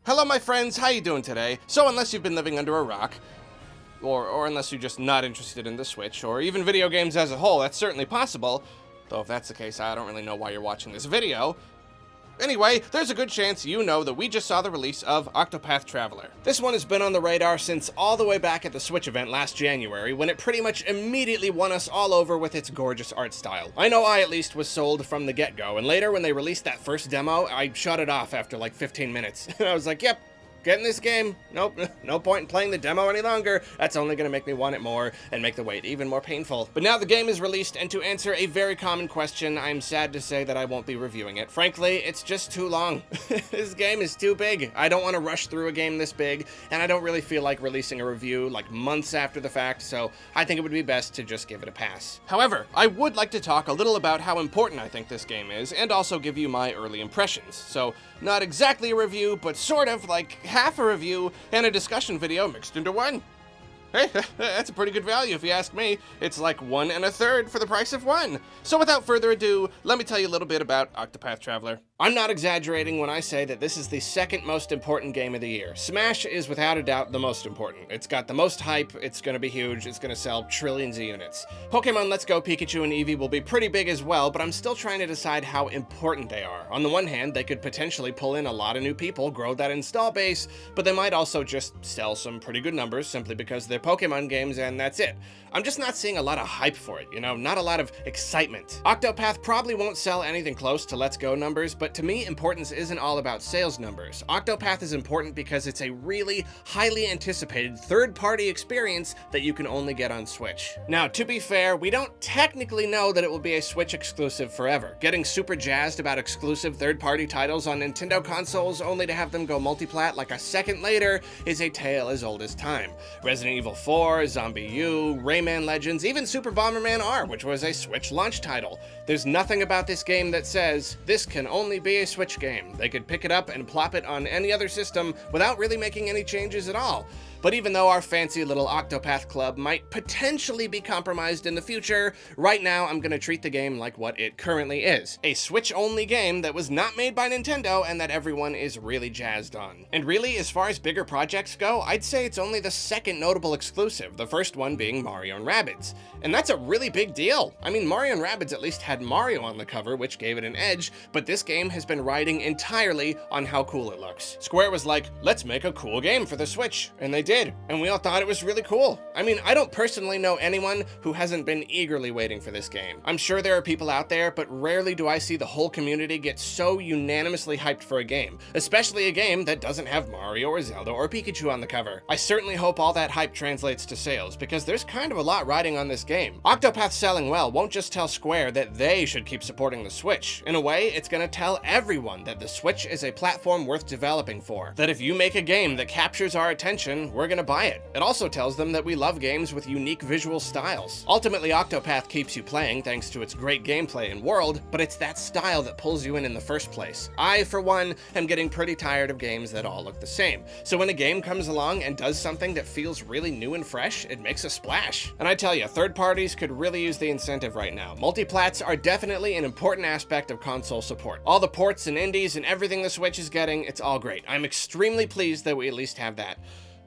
Hello my friends, how you doing today? So unless you've been living under a rock, or unless you're just not interested in the Switch, or even video games as a whole, that's certainly possible, though if that's the case, I don't really know why you're watching this video. Anyway, there's a good chance you know that we just saw the release of Octopath Traveler. This one has been on the radar since all the way back at the Switch event last January, when it pretty much immediately won us all over with its gorgeous art style. I know I at least was sold from the get-go, and later when they released that first demo, I shut it off after like 15 minutes. And I was like, yep, getting this game. Nope, no point in playing the demo any longer. That's only gonna make me want it more and make the wait even more painful. But now the game is released, and to answer a very common question, I'm sad to say that I won't be reviewing it. Frankly, it's just too long. This game is too big. I don't want to rush through a game this big, and I don't really feel like releasing a review like months after the fact, so I think it would be best to just give it a pass. However, I would like to talk a little about how important I think this game is, and also give you my early impressions. So, not exactly a review, but sort of like half a review and a discussion video mixed into one. Hey, that's a pretty good value if you ask me. It's like 1 1/3 for the price of one. So without further ado, let me tell you a little bit about Octopath Traveler. I'm not exaggerating when I say that this is the second most important game of the year. Smash is without a doubt the most important. It's got the most hype, it's gonna be huge, it's gonna sell trillions of units. Pokemon Let's Go Pikachu and Eevee will be pretty big as well, but I'm still trying to decide how important they are. On the one hand, they could potentially pull in a lot of new people, grow that install base, but they might also just sell some pretty good numbers simply because they're Pokemon games and that's it. I'm just not seeing a lot of hype for it, you know, not a lot of excitement. Octopath probably won't sell anything close to Let's Go numbers, but to me, importance isn't all about sales numbers. Octopath is important because it's a really highly anticipated third-party experience that you can only get on Switch. Now, to be fair, we don't technically know that it will be a Switch exclusive forever. Getting super jazzed about exclusive third-party titles on Nintendo consoles only to have them go multiplat like a second later is a tale as old as time. Resident Evil 4, Zombie U, Rayman Legends, even Super Bomberman R, which was a Switch launch title. There's nothing about this game that says, this can only be a Switch game. They could pick it up and plop it on any other system without really making any changes at all. But even though our fancy little Octopath Club might potentially be compromised in the future, right now I'm gonna treat the game like what it currently is. A Switch-only game that was not made by Nintendo and that everyone is really jazzed on. And really, as far as bigger projects go, I'd say it's only the second notable exclusive, the first one being Mario and Rabbids. And that's a really big deal. I mean, Mario and Rabbids at least had Mario on the cover, which gave it an edge, but this game has been riding entirely on how cool it looks. Square was like, let's make a cool game for the Switch, and they did, and we all thought it was really cool. I mean, I don't personally know anyone who hasn't been eagerly waiting for this game. I'm sure there are people out there, but rarely do I see the whole community get so unanimously hyped for a game, especially a game that doesn't have Mario or Zelda or Pikachu on the cover. I certainly hope all that hype translates to sales, because there's kind of a lot riding on this game. Octopath selling well won't just tell Square that they should keep supporting the Switch. In a way, it's gonna tell everyone that the Switch is a platform worth developing for. That if you make a game that captures our attention, we're gonna buy it. It also tells them that we love games with unique visual styles. Ultimately, Octopath keeps you playing thanks to its great gameplay and world, but it's that style that pulls you in the first place. I, for one, am getting pretty tired of games that all look the same. So when a game comes along and does something that feels really new and fresh, it makes a splash. And I tell you, third parties could really use the incentive right now. Multiplats are definitely an important aspect of console support. All the ports and indies and everything the Switch is getting, it's all great. I'm extremely pleased that we at least have that.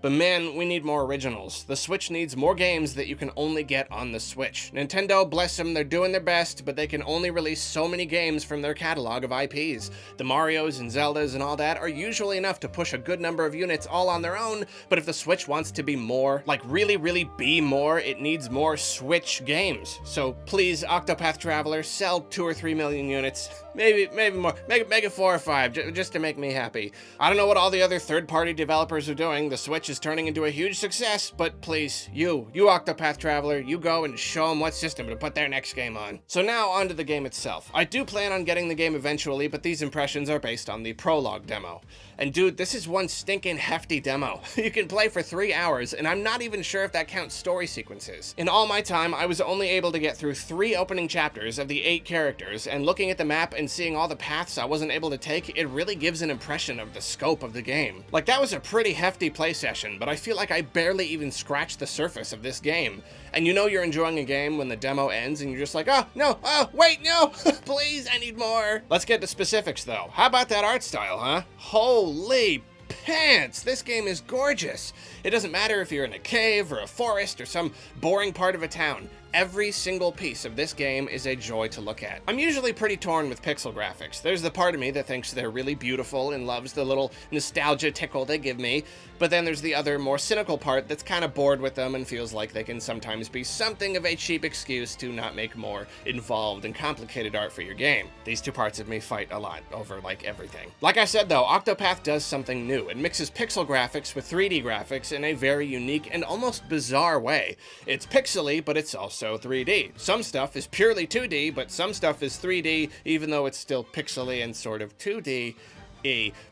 But man, we need more originals. The Switch needs more games that you can only get on the Switch. Nintendo, bless them, they're doing their best, but they can only release so many games from their catalog of IPs. The Marios and Zeldas and all that are usually enough to push a good number of units all on their own, but if the Switch wants to be more, like really be more, it needs more Switch games. So please, Octopath Traveler, sell 2 or 3 million units. Maybe more. Make it 4 or 5, just to make me happy. I don't know what all the other third-party developers are doing. The Switch is turning into a huge success, but please, you Octopath Traveler, you go and show them what system to put their next game on. So now on to the game itself. I do plan on getting the game eventually, but these impressions are based on the prologue demo. And dude, this is one stinking hefty demo. You can play for 3 hours, and I'm not even sure if that counts story sequences. In all my time, I was only able to get through 3 opening chapters of the 8 characters, and looking at the map and seeing all the paths I wasn't able to take, it really gives an impression of the scope of the game. Like, that was a pretty hefty play session, but I feel like I barely even scratched the surface of this game. And you know you're enjoying a game when the demo ends and you're just like, oh, no, oh, wait, no, please, I need more. Let's get to specifics though. How about that art style, huh? Holy pants! This game is gorgeous! It doesn't matter if you're in a cave or a forest or some boring part of a town. Every single piece of this game is a joy to look at. I'm usually pretty torn with pixel graphics. There's the part of me that thinks they're really beautiful and loves the little nostalgia tickle they give me, but then there's the other, more cynical part that's kind of bored with them and feels like they can sometimes be something of a cheap excuse to not make more involved and complicated art for your game. These two parts of me fight a lot over, like, everything. Like I said though, Octopath does something new. It mixes pixel graphics with 3D graphics in a very unique and almost bizarre way. It's pixely, but it's also 3D. Some stuff is purely 2D, but some stuff is 3D, even though it's still pixely and sort of 2D.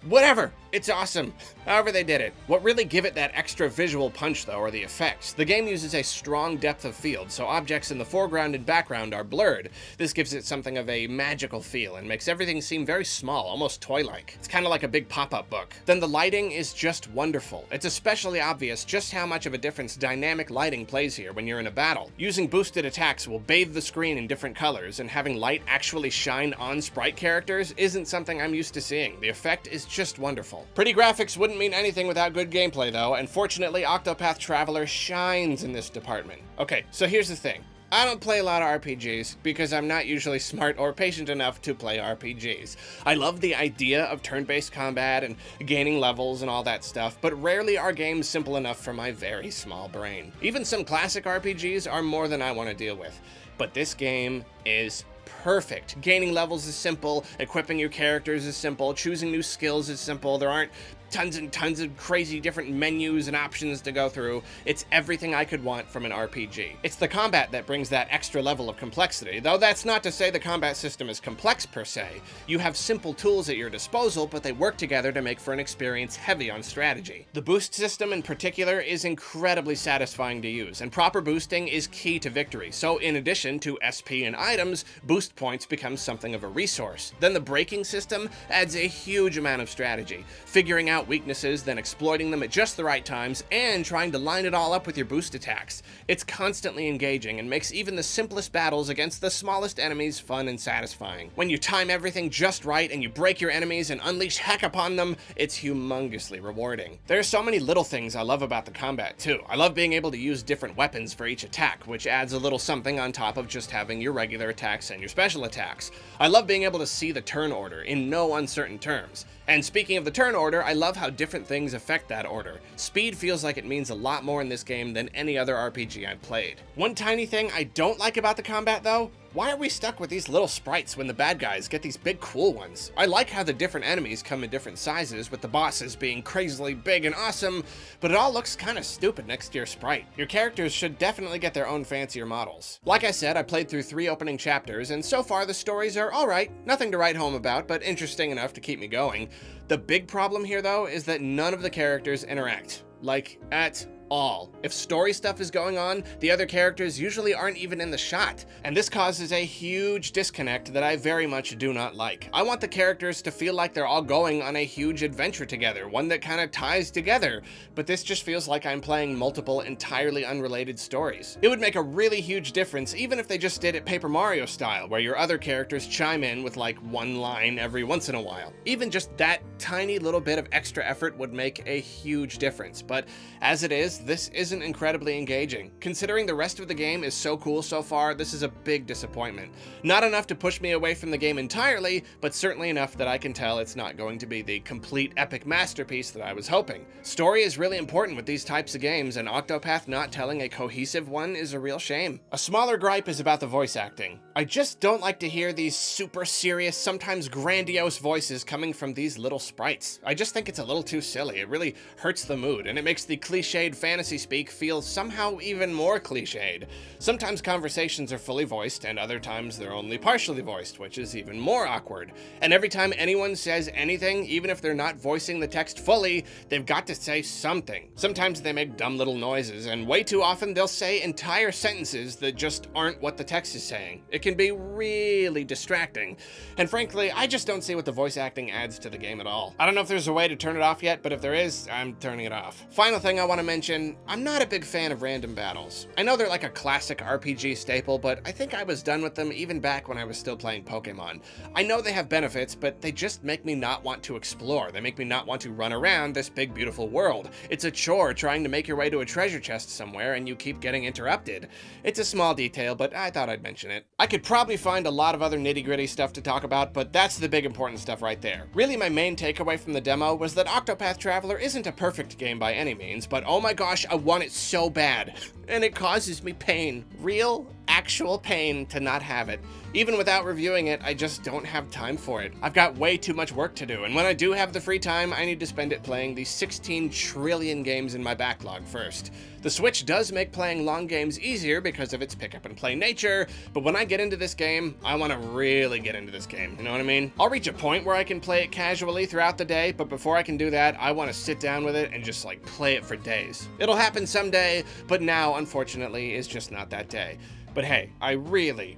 Whatever, it's awesome. However they did it. What really give it that extra visual punch though are the effects. The game uses a strong depth of field, so objects in the foreground and background are blurred. This gives it something of a magical feel and makes everything seem very small, almost toy-like. It's kind of like a big pop-up book. Then the lighting is just wonderful. It's especially obvious just how much of a difference dynamic lighting plays here when you're in a battle. Using boosted attacks will bathe the screen in different colors, and having light actually shine on sprite characters isn't something I'm used to seeing. The effect is just wonderful. Pretty graphics wouldn't mean anything without good gameplay though, and fortunately Octopath Traveler shines in this department. Okay, so here's the thing. I don't play a lot of RPGs because I'm not usually smart or patient enough to play RPGs. I love the idea of turn-based combat and gaining levels and all that stuff, but rarely are games simple enough for my very small brain. Even some classic RPGs are more than I want to deal with, but this game is perfect. Gaining levels is simple, equipping your characters is simple, choosing new skills is simple, there aren't tons and tons of crazy different menus and options to go through. It's everything I could want from an RPG. It's the combat that brings that extra level of complexity, though that's not to say the combat system is complex per se. You have simple tools at your disposal, but they work together to make for an experience heavy on strategy. The boost system in particular is incredibly satisfying to use, and proper boosting is key to victory, so in addition to SP and items, boost points become something of a resource. Then the braking system adds a huge amount of strategy, figuring out weaknesses, then exploiting them at just the right times, and trying to line it all up with your boost attacks. It's constantly engaging and makes even the simplest battles against the smallest enemies fun and satisfying. When you time everything just right and you break your enemies and unleash heck upon them, it's humongously rewarding. There are so many little things I love about the combat too. I love being able to use different weapons for each attack, which adds a little something on top of just having your regular attacks and your special attacks. I love being able to see the turn order in no uncertain terms. And speaking of the turn order, I love how different things affect that order. Speed feels like it means a lot more in this game than any other RPG I've played. One tiny thing I don't like about the combat though, why are we stuck with these little sprites when the bad guys get these big cool ones? I like how the different enemies come in different sizes, with the bosses being crazily big and awesome, but it all looks kind of stupid next to your sprite. Your characters should definitely get their own fancier models. Like I said, I played through 3 opening chapters, and so far the stories are alright, nothing to write home about, but interesting enough to keep me going. The big problem here though is that none of the characters interact. Like, at all. If story stuff is going on, the other characters usually aren't even in the shot, and this causes a huge disconnect that I very much do not like. I want the characters to feel like they're all going on a huge adventure together, one that kind of ties together, but this just feels like I'm playing multiple entirely unrelated stories. It would make a really huge difference even if they just did it Paper Mario style, where your other characters chime in with like one line every once in a while. Even just that tiny little bit of extra effort would make a huge difference, but as it is, this isn't incredibly engaging. Considering the rest of the game is so cool so far, this is a big disappointment. Not enough to push me away from the game entirely, but certainly enough that I can tell it's not going to be the complete epic masterpiece that I was hoping. Story is really important with these types of games, and Octopath not telling a cohesive one is a real shame. A smaller gripe is about the voice acting. I just don't like to hear these super serious, sometimes grandiose voices coming from these little sprites. I just think it's a little too silly. It really hurts the mood, and it makes the cliched fantasy speak feels somehow even more cliched. Sometimes conversations are fully voiced, and other times they're only partially voiced, which is even more awkward. And every time anyone says anything, even if they're not voicing the text fully, they've got to say something. Sometimes they make dumb little noises, and way too often they'll say entire sentences that just aren't what the text is saying. It can be really distracting, and frankly, I just don't see what the voice acting adds to the game at all. I don't know if there's a way to turn it off yet, but if there is, I'm turning it off. Final thing I want to mention question, I'm not a big fan of random battles. I know they're like a classic RPG staple, but I think I was done with them even back when I was still playing Pokemon. I know they have benefits, but they just make me not want to explore. They make me not want to run around this big, beautiful world. It's a chore trying to make your way to a treasure chest somewhere and you keep getting interrupted. It's a small detail, but I thought I'd mention it. I could probably find a lot of other nitty-gritty stuff to talk about, but that's the big important stuff right there. Really, my main takeaway from the demo was that Octopath Traveler isn't a perfect game by any means, but oh my gosh, I want it so bad. And it causes me pain. Real, actual pain to not have it. Even without reviewing it, I just don't have time for it. I've got way too much work to do, and when I do have the free time, I need to spend it playing the 16 trillion games in my backlog first. The Switch does make playing long games easier because of its pick-up-and-play nature, but when I get into this game, I want to really get into this game, you know what I mean? I'll reach a point where I can play it casually throughout the day, but before I can do that, I want to sit down with it and just like play it for days. It'll happen someday, but now, unfortunately, is just not that day. But hey, I really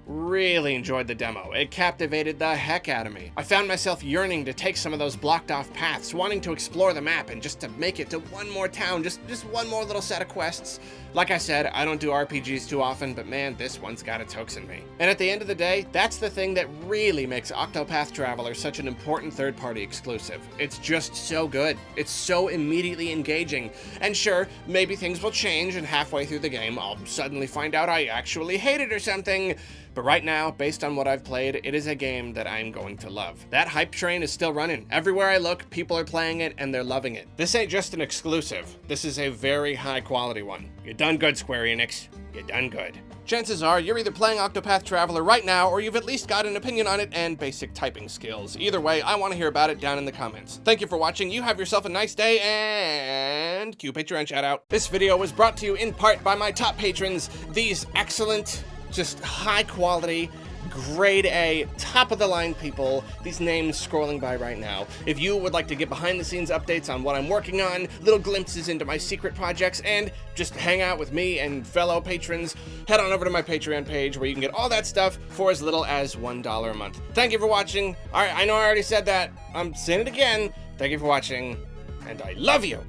enjoyed the demo. It captivated the heck out of me. I found myself yearning to take some of those blocked off paths, wanting to explore the map and just to make it to one more town, just one more little set of quests. Like I said, I don't do RPGs too often, but man, this one's got its hooks in me. And at the end of the day, that's the thing that really makes Octopath Traveler such an important third-party exclusive. It's just so good. It's so immediately engaging. And sure, maybe things will change and halfway through the game, I'll suddenly find out I actually hate it or something. But right now, based on what I've played, it is a game that I'm going to love. That hype train is still running. Everywhere I look, people are playing it and they're loving it. This ain't just an exclusive. This is a very high quality one. You done good, Square Enix. You done good. Chances are you're either playing Octopath Traveler right now or you've at least got an opinion on it and basic typing skills. Either way, I want to hear about it down in the comments. Thank you for watching. You have yourself a nice day and cue Patreon shout out. This video was brought to you in part by my top patrons, these excellent, just high quality, grade A, top of the line people, these names scrolling by right now. If you would like to get behind the scenes updates on what I'm working on, little glimpses into my secret projects, and just hang out with me and fellow patrons, head on over to my Patreon page where you can get all that stuff for as little as $1 a month. Thank you for watching. All right, I know I already said that. I'm saying it again. Thank you for watching, and I love you.